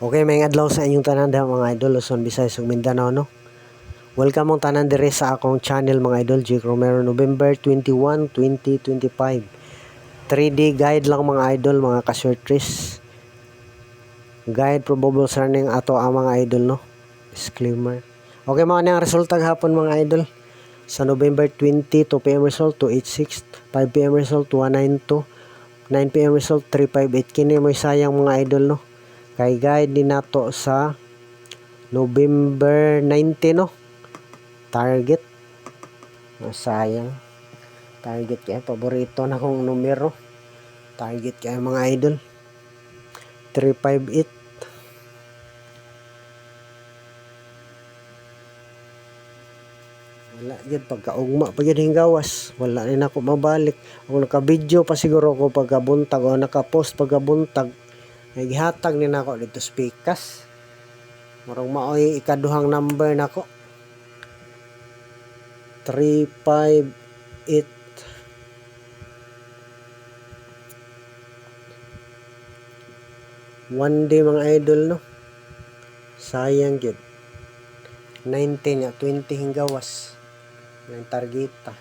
Okay, may adlaw sa inyong tanan mga idol, Luzon, Visayas ug Mindanao, no. Welcome mong tanan dire sa akong channel mga idol, Jake Romero, November 21, 2025. 3D guide lang mga idol, mga ka-shortris. Guide probable learning ato ang mga idol, no. Disclaimer. Okay, mga ang resulta hapon mga idol. Sa November 20, 2 PM result 286, 5 PM result 192, 9 PM result 358. Kini mo sayang mga idol, no. Kay guide din nato sa November 19, no. Target. Sayang. Target kaya paborito na kong numero. Target kaya mga idol. 358. Wala yun, pagkaugma pa yun gawas. Wala rin ako mabalik. Kung naka-video pa siguro ko pagkabuntag o naka-post pagkabuntag, naghihatag din ako dito speakers. Marang maoy ikaduhang number nako. 358. One day mga idol, no. Sayang gid. 19 ya 20 hinggawas. Yung targeta.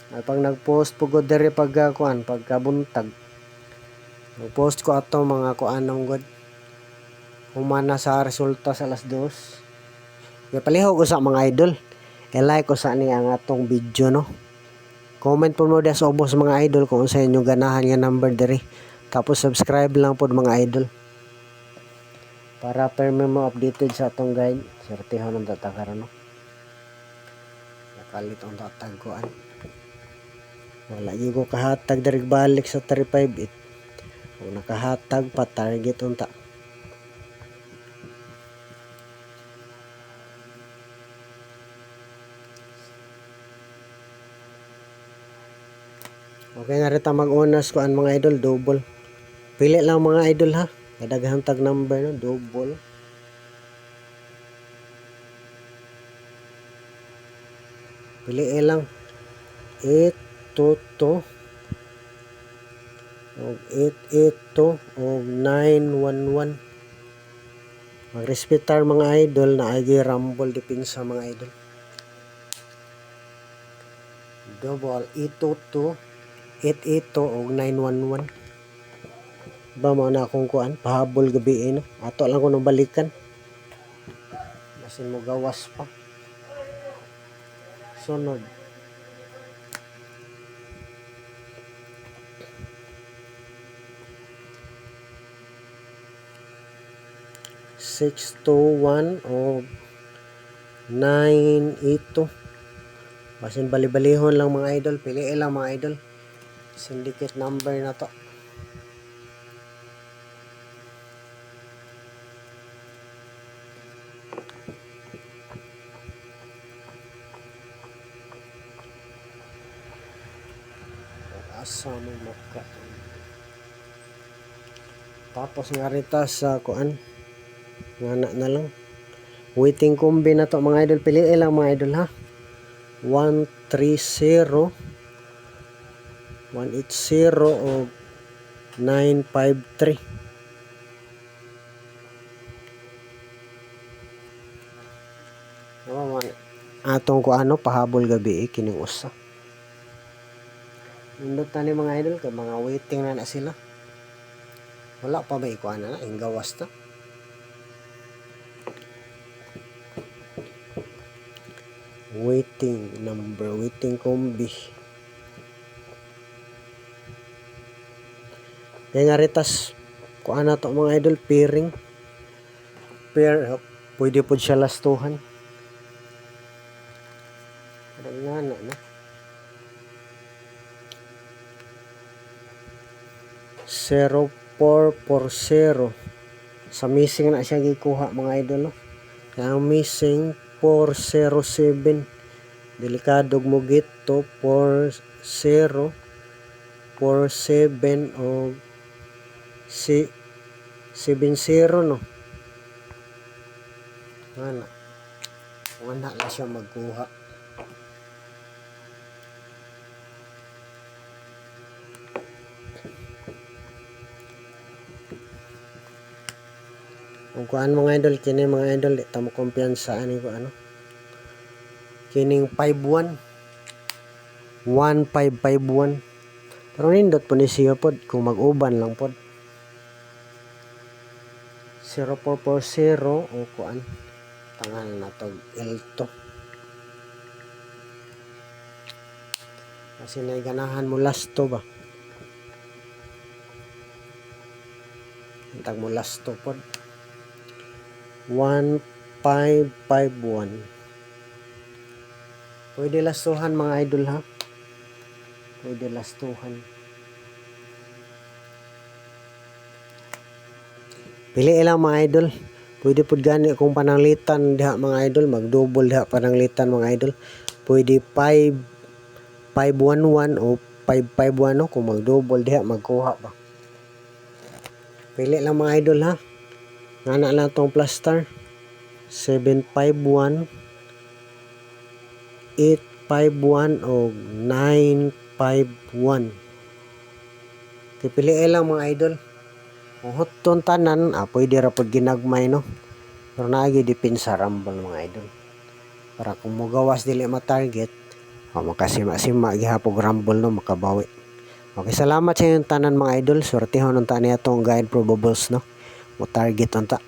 Ay pag nag-post pugod diri pagkuan pagkabuntag. Nag-post ko ato mga kuanong god. Humana sa resulta sa alas 2. Kaya palihog ko sa mga idol. I-like ko sa ni ang atong video, no. Comment po mo sa ubos mga idol kung sa inyo ganahan nga number diri. Tapos subscribe lang po mga idol. Para perme mo updated sa atong guide. Sertihan ng tatakaran, no. Nakalit ang tatagkuan. Wala yung ko kahatag dari balik sa 358. Kung nakahatag pa target unta. Okay nga rita mag-onas ko ang mga idol, double. Pili lang mga idol ha. Kadaghang tag number, no, double. Pili lang 822 og 882 og 911. Magrespetar mga idol na agi rumble dipin sa mga idol. Double 822 882 og 911. Ba mo na akong kuan pahabol gabi, no. Ato lang ko nang balikan. Basin mo gawas pa. Sunod. Six two one o 982. Basin bali-balihon lang mga idol. Piliin lang mga idol. Syndicate number na to. Asa mo maka. Tapos nga rita sa kuan. Ngana na lang. Waiting combi na to mga idol. Piliin lang mga idol ha. 130 180 o 953. Atong ko ano pahabol gabi kining usa. Nindot na ni mga idol kay mga waiting na sila. Wala pa ba ikuan na gawas na. Waiting number, waiting combi. Kaya nga ritas kuan na to mga idol, pairing. Pair, pwede po siya lastuhan. Nga na. 0440. Sa missing na siya gikuha mga idol, no? Kaya ang missing 407. Delikadog mo gito 40 47 o 70, no. Wala lang siya magkuha. Kung kuan mga idol, kini mga idol, di ta mo kumpiyansa ani ko ano. Kining 51 1551. Pero nindot po ni siya pod kung mag-uban lang pod. 0440 o kuan. Tangan na to L2. Kasi naiganahan mo last to ba? Tag mo last to pod. 1551. Pwede lastuhan mga idol ha. Pwede lastuhan. Pili lang mga idol. Pwede pud gani kung pananglitan diha mga idol, mag-double diha pananglitan mga idol. Pwede 5511 o 551 no kung mag-double diha magkuha ba. Pili lang mga idol ha. Ngana lang tong plus star 751 851 o 951. Pipili lang mga idol. Kung hotton tanan, pwede ra pod ginagmay no. Pero naagi depensa rumble mga idol. Para kung mogawas dili ma-target, makasima-sima gihapon rumble no makabawi. Okay, salamat sa inyong tanan mga idol. Sortihon unta niya tong guide probables no. Mo target unta.